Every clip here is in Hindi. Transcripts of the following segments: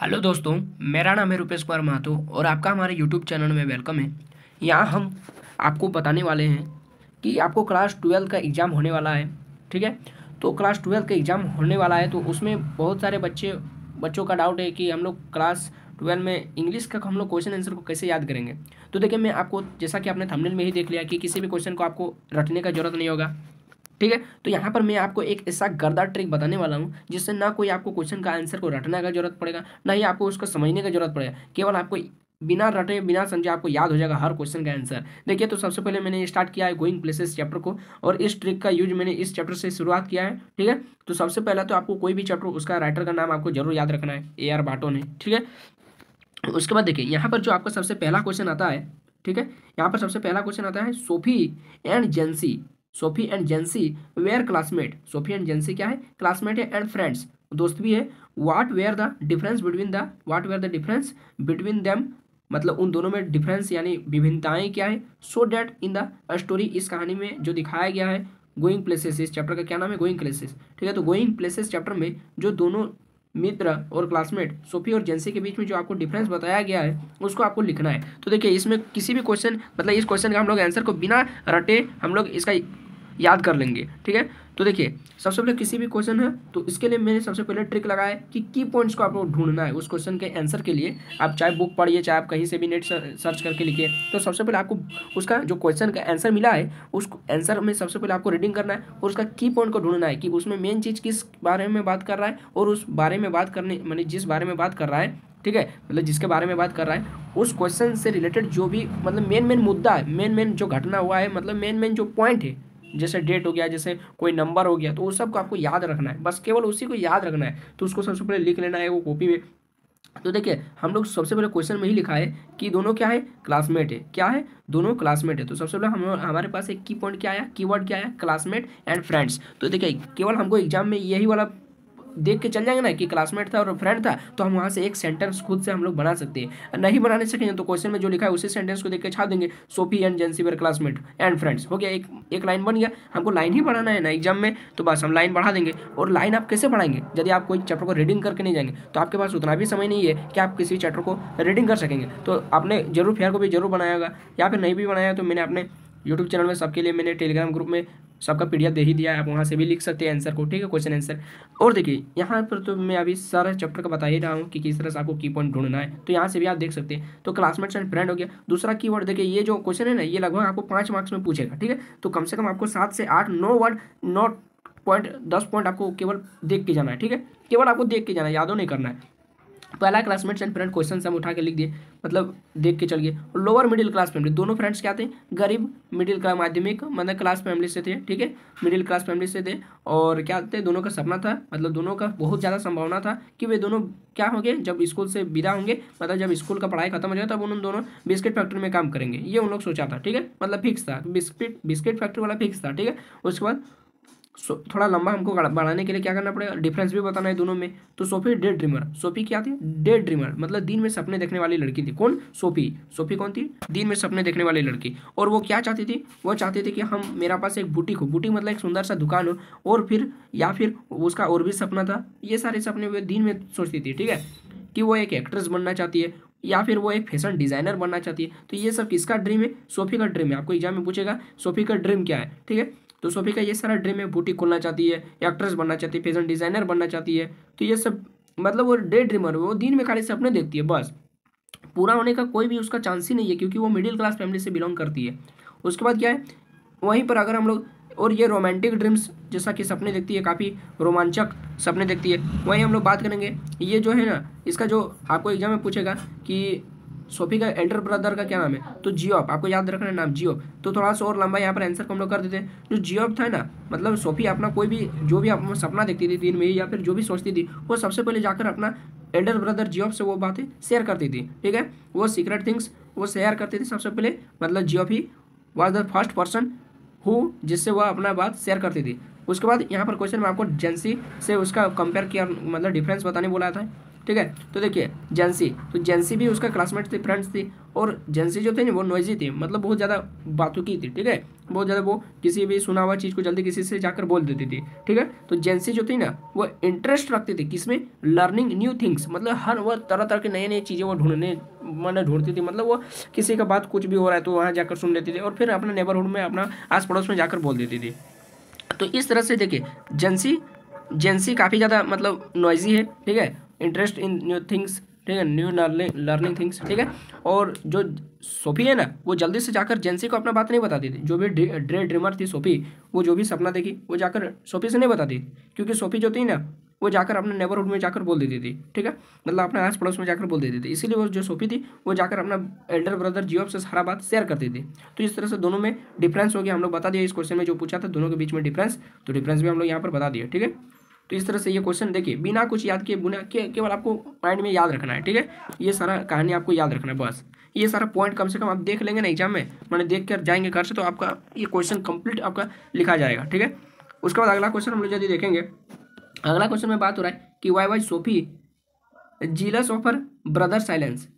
हेलो दोस्तों, मेरा नाम है रुपेश कुमार महतो और आपका हमारे यूट्यूब चैनल में वेलकम है। यहाँ हम आपको बताने वाले हैं कि आपको क्लास 12 का एग्ज़ाम होने वाला है। ठीक है, तो क्लास 12 का एग्ज़ाम होने वाला है तो उसमें बहुत सारे बच्चों का डाउट है कि हम लोग क्लास 12 में इंग्लिश का हम लोग क्वेश्चन आंसर को कैसे याद करेंगे। तो देखिए, मैं आपको जैसा कि आपने थंबनेल में ही देख लिया कि किसी भी क्वेश्चन को आपको रटने का जरूरत नहीं होगा। ठीक है, तो यहाँ पर मैं आपको एक ऐसा गर्दा ट्रिक बताने वाला हूँ जिससे ना कोई आपको क्वेश्चन का आंसर को रटने का जरूरत पड़ेगा, ना ही आपको उसको समझने की जरूरत पड़ेगा। केवल आपको बिना रटे बिना समझे आपको याद हो जाएगा हर क्वेश्चन का आंसर। देखिए, तो सबसे पहले मैंने स्टार्ट किया है गोइंग प्लेसेस चैप्टर को, और इस ट्रिक का यूज मैंने इस चैप्टर से शुरुआत किया है। ठीक है, तो सबसे पहला तो आपको कोई भी चैप्टर उसका राइटर का नाम आपको जरूर याद रखना है, A.R. बाटो ने। ठीक है, उसके बाद देखिए यहाँ पर जो आपका सबसे पहला क्वेश्चन आता है। ठीक है, यहाँ पर सबसे पहला क्वेश्चन आता है Sophie and Jansie. Sophie and Jansie were classmate. Sophie and Jansie क्या है? क्लासमेट है एंड फ्रेंड्स, दोस्त भी है। What were the difference between them, मतलब उन दोनों में डिफरेंस यानी विभिन्नताएं क्या है। So that in the story, इस कहानी में जो दिखाया गया है गोइंग प्लेसेस, इस चैप्टर का क्या नाम है? Going places. ठीक है, तो गोइंग प्लेसेस चैप्टर में जो दोनों मित्र और क्लासमेट सोफी और जेंसी के बीच में जो आपको डिफरेंस बताया गया है उसको आपको लिखना है। तो देखिए, इसमें किसी भी क्वेश्चन मतलब इस क्वेश्चन का हम लोग आंसर को बिना रटे हम लोग इसका याद कर लेंगे। ठीक है, तो देखिए सबसे पहले किसी भी क्वेश्चन है तो इसके लिए मैंने सबसे पहले ट्रिक लगाया है कि की पॉइंट्स को आपको ढूंढना है उस क्वेश्चन के आंसर के लिए। आप चाहे बुक पढ़िए, चाहे आप कहीं से भी नेट सर्च करके लिखिए, तो सबसे पहले आपको उसका जो क्वेश्चन का आंसर मिला है उस आंसर में सबसे पहले आपको रीडिंग करना है और उसका की पॉइंट को ढूंढना है कि उसमें मेन चीज़ किस बारे में बात कर रहा है, और उस बारे में बात करने माने जिस बारे में बात कर रहा है, ठीक है, मतलब जिसके बारे में बात कर रहा है उस क्वेश्चन से रिलेटेड जो भी मतलब मेन मुद्दा है, मेन जो घटना हुआ है, मतलब मेन जो पॉइंट है, जैसे डेट हो गया, जैसे कोई नंबर हो गया, तो उस सब को आपको याद रखना है, बस केवल उसी को याद रखना है। तो उसको सबसे पहले लिख लेना है वो कॉपी में। तो देखिए, हम लोग सबसे पहले क्वेश्चन में ही लिखा है कि दोनों क्या है? क्लासमेट है। क्या है? दोनों क्लासमेट है। तो सबसे पहले हम हमारे पास एक की पॉइंट क्या आया? कीवर्ड क्या आया? Classmate and friends. तो देखिए, केवल हमको एग्जाम में यही वाला देख के चल जाएंगे ना कि क्लासमेट था और फ्रेंड था, तो हम वहाँ से एक सेंटेंस खुद से हम लोग बना सकते हैं। नहीं बनाने सकेंगे तो क्वेश्चन में जो लिखा है उसी सेंटेंस को देख के छाप देंगे, Sophie and Jancy were classmate and friends, हो गया, एक लाइन बन गया। हमको लाइन ही बढ़ाना है ना एग्जाम में, तो बस हम लाइन बढ़ा देंगे। और लाइन आप कैसे बढ़ाएंगे? यदि आप कोई चैप्टर को रीडिंग करके नहीं जाएंगे तो आपके पास उतना भी समय नहीं है कि आप किसी चैप्टर को रीडिंग कर सकेंगे। तो आपने जरूर फेयर को भी जरूर बनाया होगा, या फिर नहीं भी बनाया तो मैंने अपने यूट्यूब चैनल में सबके लिए मैंने टेलीग्राम ग्रुप में सबका PDF दे ही दिया है, आप वहाँ से भी लिख सकते हैं आंसर को। ठीक है, क्वेश्चन आंसर। और देखिए यहाँ पर तो मैं अभी सारा चैप्टर का बता ही रहा हूँ कि किस तरह से आपको की पॉइंट ढूंढना है, तो यहाँ से भी आप देख सकते हैं। तो क्लासमेट्स एंड फ्रेंड हो गया। दूसरा कीवर्ड देखिए, ये जो क्वेश्चन है ना, ये लगभग आपको 5 मार्क्स में पूछेगा। ठीक है, तो कम से कम आपको 7 से 8 9 वर्ड 9 पॉइंट 10 पॉइंट आपको केवल देख के जाना है। ठीक है, केवल आपको देख के जाना है, यादों नहीं करना है। पहला क्लासमेट्स एंड फ्रेंड क्वेश्चन हम उठा के लिख दिए, मतलब देख के चल गए। लोअर मिडिल क्लास फैमिली, दोनों फ्रेंड्स क्या थे? गरीब मिडिल क्लास माध्यमिक मतलब क्लास फैमिली से थे। ठीक है, मिडिल क्लास फैमिली से थे। और क्या थे? दोनों का सपना था, मतलब दोनों का बहुत ज़्यादा संभावना था कि वे दोनों क्या होंगे जब स्कूल से विदा होंगे, मतलब जब स्कूल का पढ़ाई खत्म हो जाए तब उन दोनों बिस्किट फैक्ट्री में काम करेंगे, ये उन लोग सोचा था। ठीक है, मतलब फिक्स था, बिस्किट फैक्ट्री वाला फिक्स था। ठीक है, उसके बाद थोड़ा लंबा हमको बढ़ाने के लिए क्या करना पड़ेगा? डिफरेंस भी बताना है दोनों में। तो सोफी डे ड्रीमर, सोफी क्या थी? डे ड्रीमर, मतलब दिन में सपने देखने वाली लड़की थी। कौन? सोफी। सोफी कौन थी? दिन में सपने देखने वाली लड़की। और वो क्या चाहती थी? वो चाहती थी कि हम मेरा पास एक बुटीक हो, बुटीक मतलब एक सुंदर सा दुकान हो, और फिर या फिर उसका और भी सपना था, ये सारे सपने वो दिन में सोचती थी। ठीक है, कि वो एक एक्ट्रेस बनना चाहती है, या फिर वो एक फैशन डिजाइनर बनना चाहती है। तो ये सब किसका ड्रीम है? सोफी का ड्रीम है। आपको एग्जाम में पूछेगा सोफी का ड्रीम क्या है। ठीक है, तो सोफी का ये सारा ड्रीम है, बुटीक खोलना चाहती है, एक्ट्रेस बनना चाहती है, फैशन डिजाइनर बनना चाहती है। तो ये सब मतलब वो डे ड्रीमर, वो दिन में खाली सपने देखती है, बस पूरा होने का कोई भी उसका चांस ही नहीं है, क्योंकि वो मिडिल क्लास फैमिली से बिलोंग करती है। उसके बाद क्या है? वहीं पर अगर हम लोग, और ये रोमांटिक ड्रीम्स जैसा कि सपने देखती है, काफ़ी रोमांचक सपने देखती है, वहीं हम लोग बात करेंगे। ये जो है ना, इसका जो आपको एग्जाम में पूछेगा कि सोफी का एल्डर ब्रदर का क्या नाम है, तो जियोप, आपको याद रखना है नाम जियोप। तो थोड़ा सा और लंबा यहाँ पर आंसर को हम लोग कर देते हैं। जो जियोप था ना, मतलब सोफी अपना कोई भी जो भी अपना सपना देखती थी दिन में या फिर जो भी सोचती थी, वो सबसे पहले जाकर अपना एल्डर ब्रदर जियोप से वो बातें शेयर करती थी। ठीक है, वो सीक्रेट थिंग्स वो शेयर करती थी सबसे पहले, मतलब Geoff he was the first person who, जिससे वह अपना बात शेयर करती थी। उसके बाद यहाँ पर क्वेश्चन में आपको जेंसी से उसका कंपेयर किया, मतलब डिफरेंस बताने बोला था। ठीक है, तो देखिए जेंसी, तो जेंसी भी उसका क्लासमेट थी, फ्रेंड्स थी, और जेंसी जो थे ना वो नॉइजी थी, मतलब बहुत ज़्यादा बातुकी थी। ठीक है, बहुत ज़्यादा वो किसी भी सुना हुआ चीज़ को जल्दी किसी से जाकर बोल देती थी, ठीक है। तो जेंसी जो थी ना वो इंटरेस्ट रखती थी किसमें, लर्निंग न्यू थिंग्स, मतलब हर वो तरह तरह की नई नई चीज़ें वो ढूंढती थी। मतलब वो किसी का बात कुछ भी हो रहा है तो वहाँ जाकर सुन लेती थी और फिर अपने नेबरहुड में अपना आस पड़ोस में जाकर बोल देती थी। तो इस तरह से देखिए जेंसी काफ़ी ज़्यादा मतलब नॉइजी है, ठीक है, इंटरेस्ट इन न्यू थिंग्स, ठीक है, न्यू लर्निंग थिंग्स, ठीक है। और जो सोफी है ना वो जल्दी से जाकर जेंसी को अपना बात नहीं बताती थी। जो भी ड्रे ड्रीमर थी सोफी, वो जो भी सपना देखी वो जाकर सोफी से नहीं बताती, क्योंकि सोफी जो थी ना वो जाकर अपने नेबरहुड में जाकर बोल देती थी, ठीक है, मतलब अपने आस पड़ोस में जाकर बोल देती थी। इसीलिए वो जो सोफी थी वो जाकर अपना एल्डर ब्रदर जियोब से सारा बात शेयर करती थी। तो इस तरह से दोनों में डिफरेंस हो गया, हम लोग बता दिए इस क्वेश्चन में जो पूछा था दोनों के बीच में डिफरेंस, तो डिफरेंस भी हम लोग यहाँ पर बता दिए, ठीक है। तो इस तरह से ये क्वेश्चन देखिए बिना कुछ याद किए बिना केवल आपको माइंड में याद रखना है, ठीक है, ये सारा कहानी आपको याद रखना है बस। ये सारा पॉइंट कम से कम आप देख लेंगे ना एग्जाम में, मैंने देख कर जाएंगे घर से, तो आपका ये क्वेश्चन कंप्लीट आपका लिखा जाएगा, ठीक है। उसके बाद अगला क्वेश्चन हम लोग यदि देखेंगे, अगला क्वेश्चन में बात हो रहा है कि why Sophie jealous of her brother silence.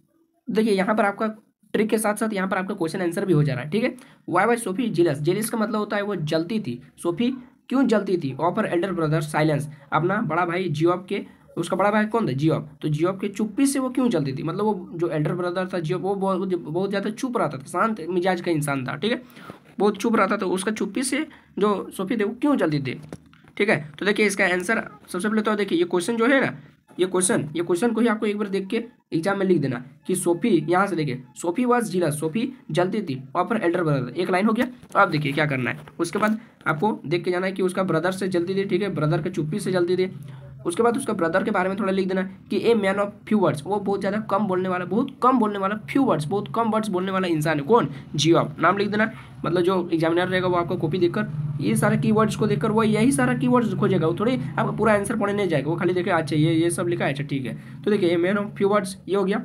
देखिए यहाँ पर आपका ट्रिक के साथ साथ यहाँ पर आपका क्वेश्चन आंसर भी हो जा रहा है, ठीक है। वाई सोफी जीलस, जेलिस का मतलब होता है वो जलती थी। सोफी क्यों जलती थी, ऑफर एल्डर ब्रदर साइलेंस, अपना बड़ा भाई जियोब के, उसका बड़ा भाई कौन था, जियोब, तो जियोब के चुप्पी से वो क्यों जलती थी, मतलब वो जो एल्डर ब्रदर था जियोब वो बहुत ज़्यादा चुप रहता था, शांत मिजाज का इंसान था, ठीक है, बहुत चुप रहता था। उसका चुप्पी से जो सोफी थे वो क्यों जलती थी, ठीक है। तो देखिए इसका आंसर सबसे पहले तो देखिए ये क्वेश्चन जो है ना, ये क्वेश्चन को ही आपको एक बार देख के एग्जाम में लिख देना कि सोफी, यहाँ से देखिए सोफी वाज जीलस, सोफी जलती थी ऑफर एल्डर ब्रदर, एक लाइन हो गया। तो आप देखिए क्या करना है, उसके बाद आपको देख के जाना है कि उसका ब्रदर से जलती थी, ठीक है, ब्रदर के चुप्पी से जलती थी। उसके बाद उसका ब्रदर के बारे में थोड़ा लिख देना कि a man of few words, वो बहुत ज़्यादा कम बोलने वाला, बहुत कम बोलने वाला, फ्यू वर्ड्स, बहुत कम वर्ड्स बोलने वाला इंसान है, कौन, जियोब, नाम लिख देना। मतलब जो एग्जामिनर रहेगा वो आपको कॉपी देखकर ये सारे कीवर्ड्स को देखकर वो यही सारा कीवर्ड्स खोजेगा, वो थोड़ी आपका पूरा आंसर पढ़ने नहीं जाएगा, वो खाली देखेगा अच्छा ये सब लिखा है, अच्छा ठीक है। तो देखिए ये मैन ऑफ फ्यू वर्ड्स ये हो गया।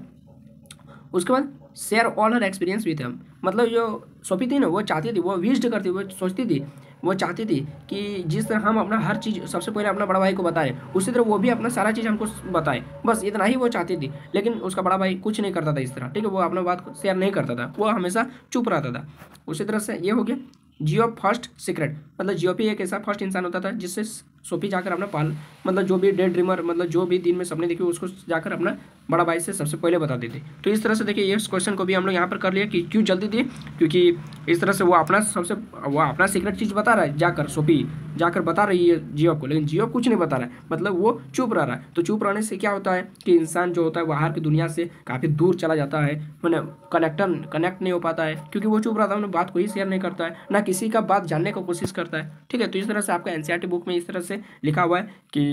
उसके बाद share all her experience with him, मतलब जो सोफी थी ना वो चाहती थी, वो विश्ड करती, वो सोचती थी, वो चाहती थी कि जिस तरह हम अपना हर चीज़ सबसे पहले अपना बड़ा भाई को बताएं उसी तरह वो भी अपना सारा चीज़ हमको बताए, बस इतना ही वो चाहती थी। लेकिन उसका बड़ा भाई कुछ नहीं करता था इस तरह, ठीक है, वो अपना बात को शेयर नहीं करता था, वो हमेशा चुप रहता था। उसी तरह से ये हो गया जियोब फर्स्ट सीक्रेट, मतलब जियोब ही एक ऐसा फर्स्ट इंसान होता था जिससे सोफी जाकर अपना मतलब जो भी डे ड्रीमर, मतलब जो भी दिन में सपने देखे उसको जाकर अपना बड़ा भाई से सबसे पहले बताते थे। तो इस तरह से देखिए इस क्वेश्चन को भी हम लोग यहाँ पर कर लिया कि क्यों जल्दी थी, क्योंकि इस तरह से वो अपना सीक्रेट चीज़ बता रहा है, जाकर सोफी जाकर बता रही है जियोब को, लेकिन जियोब कुछ नहीं बता रहा है, मतलब वो चुप रह रहा है। तो चुप रहने से क्या होता है कि इंसान जो होता है बाहर की दुनिया से काफ़ी दूर चला जाता है, मैंने कनेक्ट नहीं हो पाता है, क्योंकि वो चुप रहता है, बात को ही शेयर नहीं करता है, ना किसी का बात जानने की कोशिश करता है, ठीक है। तो इस तरह से आपका एनसीईआरटी बुक में इस तरह से लिखा हुआ है कि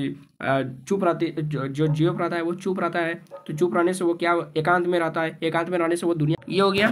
चुप रहती जो जियोब रहता है वो चुप रहता है, तो चुप रहने से वो क्या एकांत में रहता है, एकांत में रहने से वो दुनिया, ये हो गया।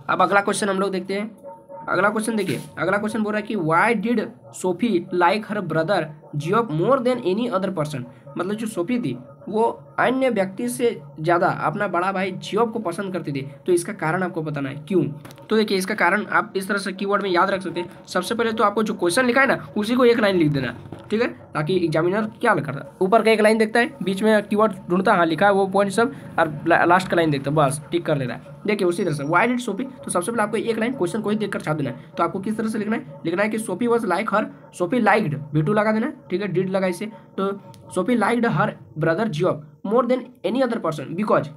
अब अगला क्वेश्चन हम लोग देखते हैं। अगला क्वेश्चन देखिए, अगला क्वेश्चन बोल रहा है कि why did Sophie like her brother Geoff more than any other person, मतलब जो सोफी थी वो अन्य व्यक्ति से ज़्यादा अपना बड़ा भाई जियोब को पसंद करती थी, तो इसका कारण आपको बताना है क्यों। तो देखिए इसका कारण आप इस तरह से कीवर्ड में याद रख सकते हैं। सबसे पहले तो आपको जो क्वेश्चन लिखा है ना उसी को एक लाइन लिख देना, ठीक है, ताकि एग्जामिनर क्या करता है ऊपर का एक लाइन देखता है, बीच में कीवर्ड ढूंढता है, हाँ लिखा है वो पॉइंट सब, और लास्ट का लाइन देखता है, बस टिक कर लेता है। देखिए उसी तरह से व्हाई डिड सोफी, तो सबसे पहले आपको एक लाइन क्वेश्चन को ही देखकर छाप देना है। तो आपको किस तरह से लिखना है कि Sophie was like her, Sophie liked, V2 लगा देना, ठीक है, डिड लगा इसे, तो Sophie liked her brother Geoff more than any other person because,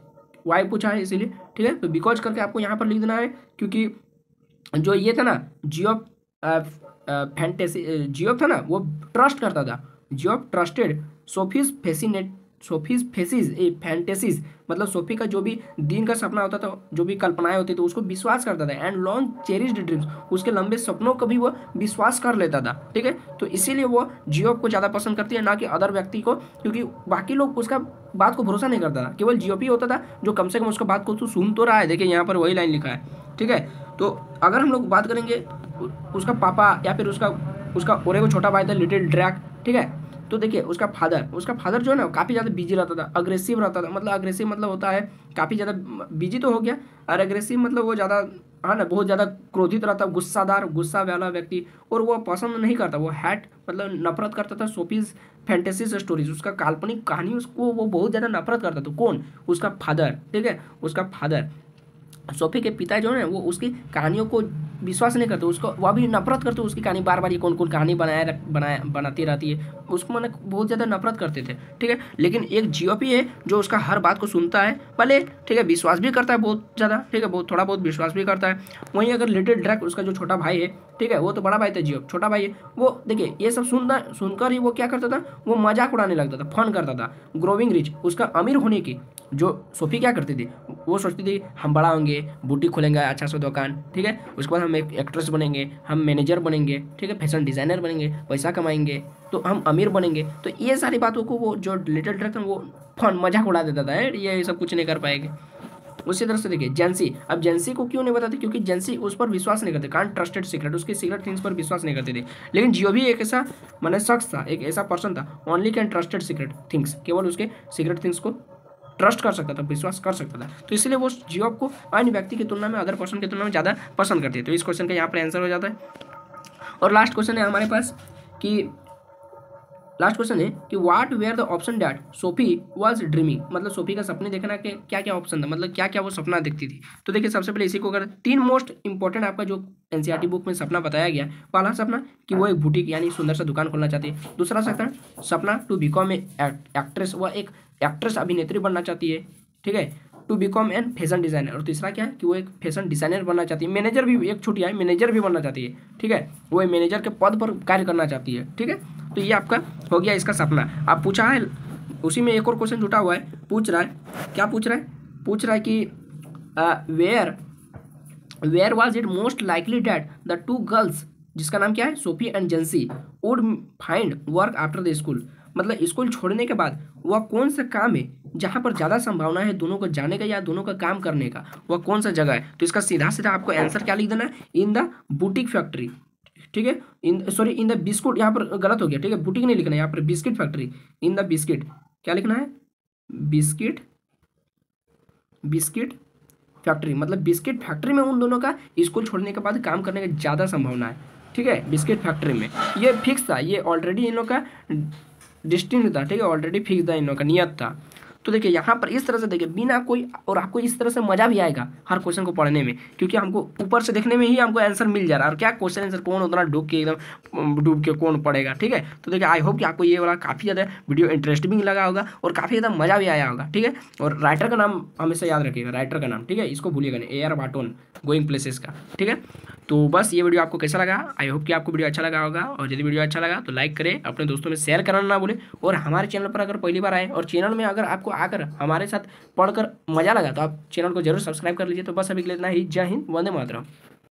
why पूछा है इसीलिए, ठीक है, तो बिकॉज करके आपको यहाँ पर लिख देना है, क्योंकि जो ये था ना जियोब फैंटेसी, जियोब था ना वो ट्रस्ट करता था, जियोब ट्रस्टेड सोफीज फेसिस ए फैंटेसीज, मतलब सोफी का जो भी दिन का सपना होता था, जो भी कल्पनाएं होती थी उसको विश्वास करता था, एंड लॉन्ग चेरिश्ड ड्रीम्स, उसके लंबे सपनों को भी वो विश्वास कर लेता था, ठीक है। तो इसीलिए वो जियोब को ज़्यादा पसंद करती है ना कि अदर व्यक्ति को, क्योंकि बाकी लोग उसका बात को भरोसा नहीं करता था, केवल जियोब ही होता था जो कम से कम उसका बात को तो सुन तो रहा है। देखिए यहाँ पर वही लाइन लिखा है, ठीक है। तो अगर हम लोग बात करेंगे उसका पापा या फिर उसका और एक छोटा भाई था लिटिल ड्रैक, ठीक है, तो देखिए उसका फादर जो है ना काफ़ी ज़्यादा बिजी रहता था, अग्रेसिव रहता था, मतलब अग्रेसिव मतलब होता है काफ़ी ज़्यादा बिजी तो हो गया, और अग्रेसिव मतलब वो ज़्यादा, हाँ ना, बहुत ज़्यादा क्रोधित रहता, गुस्सा वाला व्यक्ति, और वो पसंद नहीं करता, वो हैट मतलब नफरत करता था सोफीज फैंटेसी स्टोरीज, उसका काल्पनिक कहानी उसको वो बहुत ज़्यादा नफरत करता था, कौन, उसका फादर, ठीक है, उसका फादर। सोफी के पिता जो है वो उसकी कहानियों को विश्वास नहीं करते, उसको वह भी नफरत करते उसकी कहानी, बार बार ये कौन कौन कहानी बनाती रहती है, उसको मैंने बहुत ज़्यादा नफरत करते थे। ठीक है, लेकिन एक जीओपी है जो उसका हर बात को सुनता है, भले ठीक है विश्वास भी करता है बहुत ज़्यादा, ठीक है बहुत थोड़ा बहुत विश्वास भी करता है। वहीं अगर लिटिल ड्रैक उसका जो छोटा भाई है, ठीक है वो तो बड़ा भाई था, जियो छोटा भाई है, वो देखिए ये सब सुनकर ही वो क्या करता था, वो मजाक उड़ाने लगता था, फन करता था। ग्रोविंग रिच, उसका अमीर होने की जो सोफी क्या करती थी, वो सोचती थी हम बड़ा होंगे, बुटीक खोलेंगे अच्छा सा दुकान, ठीक है उसके बाद हम एक एक्ट्रेस बनेंगे, हम मैनेजर बनेंगे, ठीक है फैशन डिज़ाइनर बनेंगे, पैसा कमाएंगे, तो हम अमीर बनेंगे। तो ये सारी बातों को वो जो लिटिल ड्रैक था वो फन मजाक उड़ा देता था, ये सब कुछ नहीं कर पाएंगे। उसी तरह से देखिए जेंसी, अब जेंसी को क्यों नहीं बताते, क्योंकि जेंसी उस पर विश्वास नहीं करते, कांट ट्रस्टेड सीक्रेट, उसके सीक्रेट थिंग्स पर विश्वास नहीं करते थे। लेकिन जियो भी एक ऐसा माने शख्स था, एक ऐसा पर्सन था, only can trusted secret things, केवल उसके सीक्रेट थिंग्स को ट्रस्ट कर सकता था, विश्वास कर सकता था। तो इसलिए वो जियो को अन्य व्यक्ति की तुलना में, अदर पर्सन की तुलना में ज़्यादा पसंद करती है। तो इस क्वेश्चन का यहाँ पर आंसर हो जाता है। और लास्ट क्वेश्चन है हमारे पास कि what were the option that Sophie was dreaming, मतलब सोफी का सपने देखना के क्या क्या ऑप्शन था, मतलब क्या क्या वो सपना देखती थी। तो देखिए सबसे पहले इसी को अगर 3 मोस्ट इंपॉर्टेंट आपका जो एनसीईआरटी बुक में सपना बताया गया, पहला सपना कि वो एक बुटीक यानी सुंदर सा दुकान खोलना चाहती है। दूसरा सपना टू बिकम ए एक्ट्रेस, वह एक एक्ट्रेस अभिनेत्री बनना चाहती है, ठीक है, to become an fashion designer. और तीसरा क्या है कि वो एक फैशन डिज़ाइनर बनना चाहती है, मैनेजर भी, एक छुट्टी है मैनेजर भी बनना चाहती है, ठीक है वो मैनेजर के पद पर कार्य करना चाहती है। ठीक है, तो ये आपका हो गया इसका सपना। आप पूछा है उसी में एक और क्वेश्चन जुटा हुआ है, पूछ रहा है कि where was it most likely that the two girls, जिसका नाम क्या है Sophie and Jancy, would find work after the school, मतलब स्कूल छोड़ने के बाद वह कौन सा काम है जहाँ पर ज़्यादा संभावना है दोनों को जाने का या दोनों का काम करने का, वह कौन सा जगह है। तो इसका सीधा सीधा आपको आंसर क्या लिख देना है, इन द बुटीक फैक्ट्री, ठीक है इन द बिस्कुट, यहाँ पर गलत हो गया, ठीक है बुटीक नहीं लिखना है यहाँ पर, biscuit factory, in the biscuit, क्या लिखना है बिस्किट फैक्ट्री, मतलब बिस्किट फैक्ट्री में उन दोनों का स्कूल छोड़ने के बाद काम करने की ज़्यादा संभावना है। ठीक है, बिस्किट फैक्ट्री में ये फिक्स था, ये ऑलरेडी इन लोग का डिस्टिंग था, ठीक है ऑलरेडी फिक्स था इन लोग का नियत था। तो देखिए यहाँ पर इस तरह से देखिए बिना कोई, और आपको इस तरह से मजा भी आएगा हर क्वेश्चन को पढ़ने में, क्योंकि हमको ऊपर से देखने में ही हमको आंसर मिल जा रहा है, और क्या क्वेश्चन आंसर कौन उतना डूब के कौन पढ़ेगा। ठीक है, तो देखिए आई होप कि आपको ये वाला काफ़ी ज़्यादा वीडियो इंटरेस्टिंग लगा होगा और काफ़ी ज़्यादा मजा भी आया होगा। ठीक है, और राइटर का नाम हमेशा याद रखिएगा, राइटर का नाम, ठीक है इसको भूलिएगा नहीं, AR बाटोन गोइंग प्लेसेस का। ठीक है, तो बस ये वीडियो आपको कैसा लगा, आई होप कि आपको वीडियो अच्छा लगा होगा, और यदि वीडियो अच्छा लगा तो लाइक करें, अपने दोस्तों में शेयर करना ना भूलें, और हमारे चैनल पर अगर पहली बार आए और चैनल में अगर आपको आकर हमारे साथ पढ़कर मजा लगा तो आप चैनल को जरूर सब्सक्राइब कर लीजिए। तो बस अभी के लिए इतना ही, जय हिंद, वंदे मातरम।